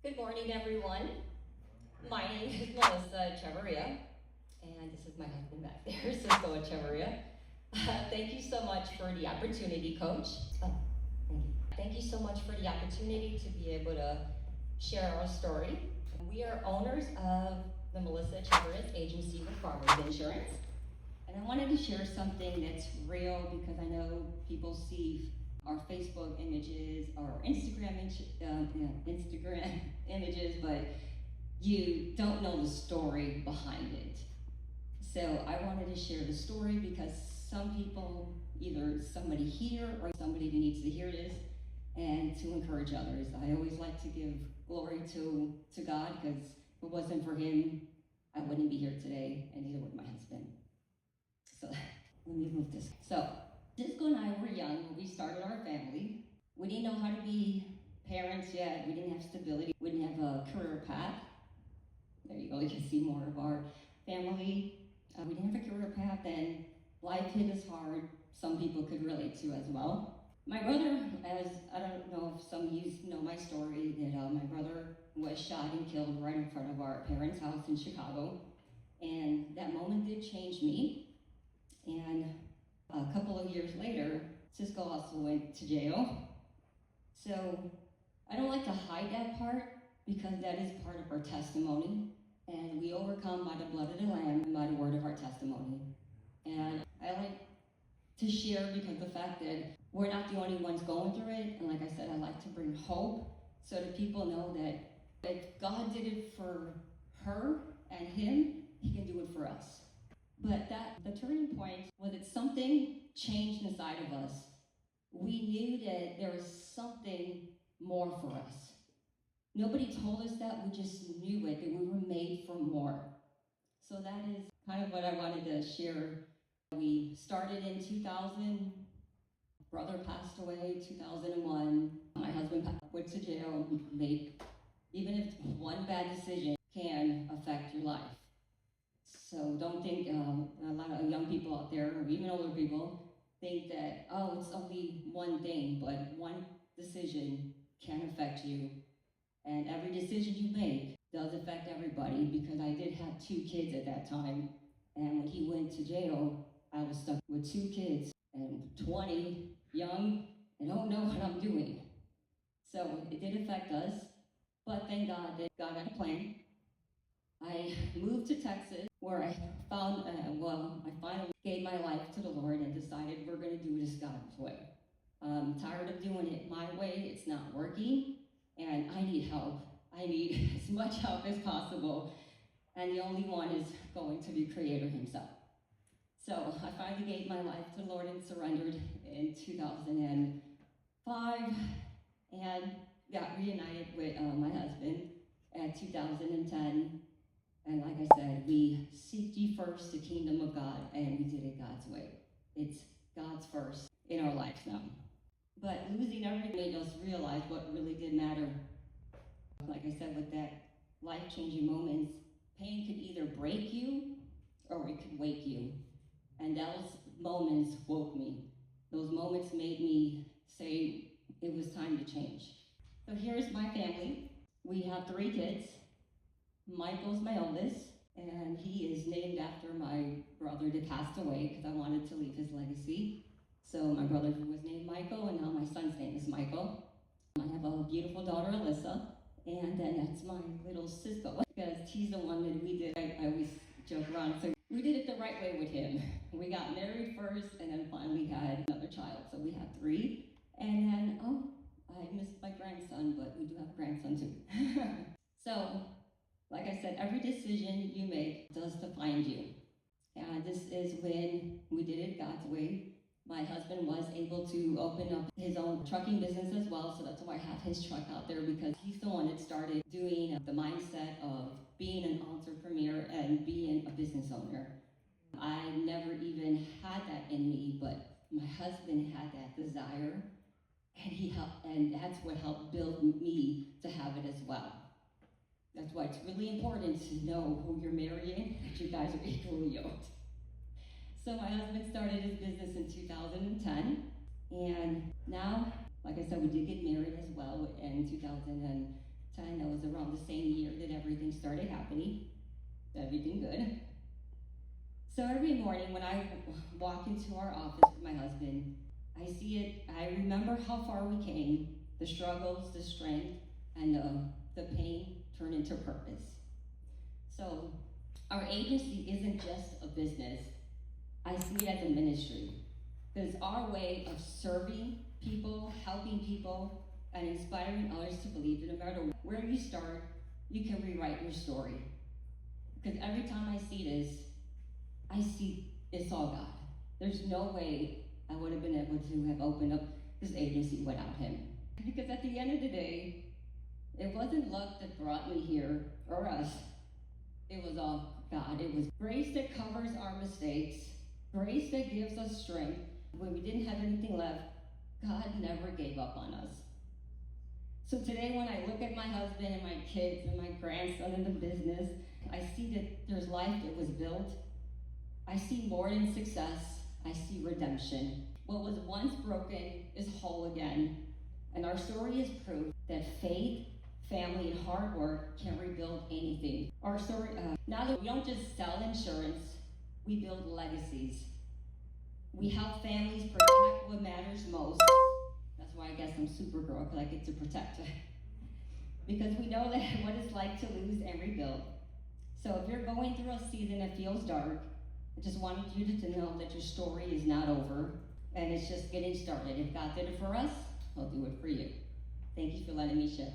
Good morning, everyone. My name is Melissa Echevarria, and this is my husband back there, Cisco Echevarria. Thank you so much for the opportunity, Coach. Oh, thank you. Thank you so much for the opportunity to be able to share our story. We are owners of the Melissa Echevarria's Agency for Farmers Insurance, and I wanted to share something that's real because I know people see our Facebook images or Instagram images, but you don't know the story behind it. So I wanted to share the story because some people, either somebody here or somebody who needs to hear this, and to encourage others. I always like to give glory to God because if it wasn't for Him, I wouldn't be here today, and neither would my husband. So let me move this. So Cisco and I were young when we started our family. We didn't know how to be parents yet. We didn't have stability. We didn't have a career path. There you go. You can see more of our family. We didn't have a career path, and life hit us hard. Some people could relate to as well. My brother, as I don't know if some of you know my story, that my brother was shot and killed right in front of our parents' house in Chicago. And that moment did change me. And a couple of years later, Cisco also went to jail. So I don't like to hide that part because that is part of our testimony. And we overcome by the blood of the Lamb and by the word of our testimony. And I like to share because the fact that we're not the only ones going through it. And like I said, I like to bring hope so that people know that if God did it for her and him, He can do it for us. But the turning point was that something changed inside of us. We knew that there was something more for us. Nobody told us that, we just knew it, that we were made for more. So that is kind of what I wanted to share. We started in 2000, brother passed away 2001, my husband went to jail, even if one bad decision can affect your life. So don't think, a lot of young people out there, or even older people, think that, oh, it's only one thing, but one decision can affect you. And every decision you make does affect everybody, because I did have 2 kids at that time. And when he went to jail, I was stuck with 2 kids and 20, young, and don't know what I'm doing. So it did affect us, but thank God that God had a plan. I moved to Texas where I found, I finally gave my life to the Lord and decided we're going to do this God's way. I'm tired of doing it my way. It's not working, and I need help. I need as much help as possible, and the only one is going to be Creator Himself. So I finally gave my life to the Lord and surrendered in 2005, and got reunited with my husband at 2010. And like I said, we seek ye first the kingdom of God, and we did it God's way. It's God's first in our lives now. But losing everything made us realize what really did matter. Like I said, with that life-changing moments, pain could either break you or it could wake you. And those moments woke me. Those moments made me say it was time to change. So here's my family. We have 3 kids. Michael's my oldest, and he is named after my brother that passed away because I wanted to leave his legacy. So my brother was named Michael, and now my son's name is Michael. I have a beautiful daughter, Alyssa, and then that's my little Cisco, because he's the one that we did. I always joke around, so we did it the right way with him. We got married first, and then finally had another child. So we have 3, and then, I missed my grandson, but we do have a grandson too. So, like I said, every decision you make does define you. And this is when we did it God's way. My husband was able to open up his own trucking business as well, so that's why I have his truck out there, because he's the one that started doing the mindset of being an entrepreneur and being a business owner. I never even had that in me, but my husband had that desire, and he helped, and that's what helped build me to have it as well. That's why it's really important to know who you're marrying, that you guys are equally yoked. So my husband started his business in 2010, and now, like I said, we did get married as well in 2012. So I know it was around the same year that everything started happening, everything good. So every morning when I walk into our office with my husband, I see it, I remember how far we came, the struggles, the strength, and the pain turned into purpose. So our agency isn't just a business. I see it as a ministry. It's our way of serving people, helping people, and inspiring others to believe that no matter where you start, you can rewrite your story. Because every time I see this, I see it's all God. There's no way I would have been able to have opened up this agency without him. Because at the end of the day, it wasn't luck that brought me here, or us. It was all God. It was grace that covers our mistakes, grace that gives us strength. When we didn't have anything left, God never gave up on us. So today when I look at my husband and my kids and my grandson in the business, I see that there's life that was built. I see more than success. I see redemption. What was once broken is whole again. And our story is proof that faith, family, and hard work can rebuild anything. Our story, now that we don't just sell insurance, we build legacies. We help families protect what matters most. That's why I guess I'm Supergirl, because I get to protect. Because we know that what it's like to lose and rebuild. So if you're going through a season that feels dark, I just wanted you to know that your story is not over, and it's just getting started. If God did it for us, He'll do it for you. Thank you for letting me share.